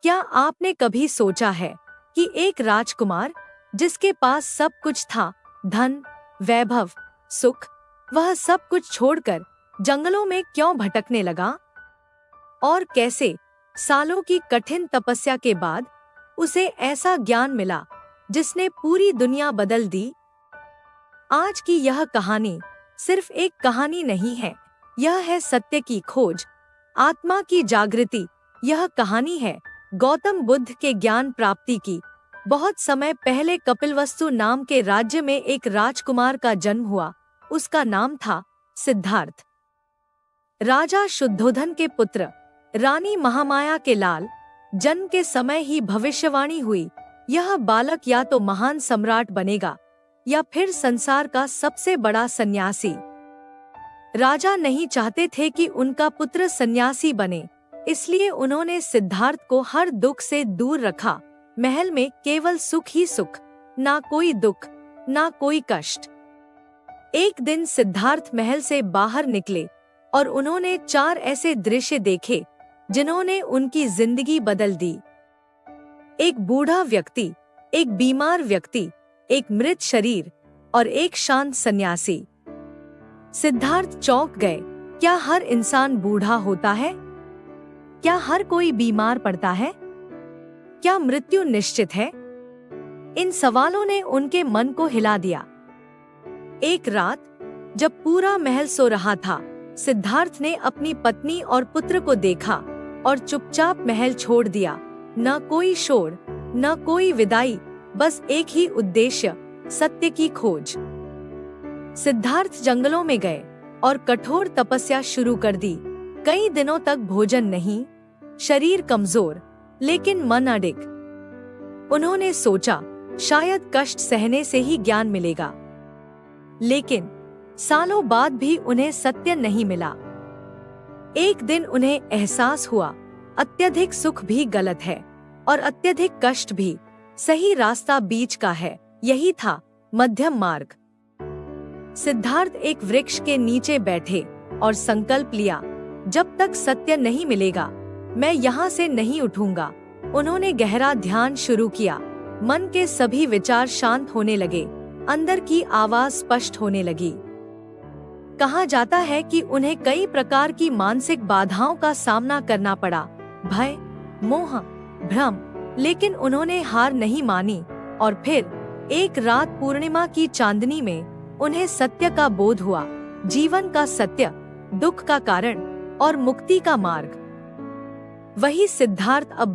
क्या आपने कभी सोचा है कि एक राजकुमार जिसके पास सब कुछ था, धन, वैभव, सुख, वह सब कुछ छोड़कर जंगलों में क्यों भटकने लगा? और कैसे सालों की कठिन तपस्या के बाद उसे ऐसा ज्ञान मिला जिसने पूरी दुनिया बदल दी? आज की यह कहानी सिर्फ एक कहानी नहीं है, यह है सत्य की खोज, आत्मा की जागृति। यह कहानी है गौतम बुद्ध के ज्ञान प्राप्ति की। बहुत समय पहले कपिलवस्तु नाम के राज्य में एक राजकुमार का जन्म हुआ। उसका नाम था सिद्धार्थ। राजा शुद्धोधन के पुत्र, रानी महामाया के लाल। जन्म के समय ही भविष्यवाणी हुई, यह बालक या तो महान सम्राट बनेगा या फिर संसार का सबसे बड़ा सन्यासी। राजा नहीं चाहते थे कि उनका पुत्र सन्यासी बने, इसलिए उन्होंने सिद्धार्थ को हर दुख से दूर रखा। महल में केवल सुख ही सुख, ना कोई दुख, ना कोई कष्ट। एक दिन सिद्धार्थ महल से बाहर निकले और उन्होंने 4 ऐसे दृश्य देखे जिन्होंने उनकी जिंदगी बदल दी। एक बूढ़ा व्यक्ति, एक बीमार व्यक्ति, एक मृत शरीर और एक शांत सन्यासी। सिद्धार्थ चौंक गए। क्या हर इंसान बूढ़ा होता है? क्या हर कोई बीमार पड़ता है? क्या मृत्यु निश्चित है? इन सवालों ने उनके मन को हिला दिया। एक रात जब पूरा महल सो रहा था, सिद्धार्थ ने अपनी पत्नी और पुत्र को देखा और चुपचाप महल छोड़ दिया। न कोई शोर, न कोई विदाई, बस एक ही उद्देश्य, सत्य की खोज। सिद्धार्थ जंगलों में गए और कठोर तपस्या शुरू कर दी। कई दिनों तक भोजन नहीं, शरीर कमजोर, लेकिन मन अडिग। उन्होंने सोचा शायद कष्ट सहने से ही ज्ञान मिलेगा, लेकिन सालों बाद भी उन्हें सत्य नहीं मिला। एक दिन उन्हें एहसास हुआ, अत्यधिक सुख भी गलत है और अत्यधिक कष्ट भी। सही रास्ता बीच का है, यही था मध्यम मार्ग। सिद्धार्थ एक वृक्ष के नीचे बैठे और संकल्प लिया, जब तक सत्य नहीं मिलेगा मैं यहाँ से नहीं उठूंगा। उन्होंने गहरा ध्यान शुरू किया। मन के सभी विचार शांत होने लगे, अंदर की आवाज स्पष्ट होने लगी। कहा जाता है कि उन्हें कई प्रकार की मानसिक बाधाओं का सामना करना पड़ा, भय, मोह, भ्रम, लेकिन उन्होंने हार नहीं मानी। और फिर एक रात पूर्णिमा की चांदनी में उन्हें सत्य का बोध हुआ, जीवन का सत्य, दुख का कारण और मुक्ति का मार्ग। वही सिद्धार्थ अब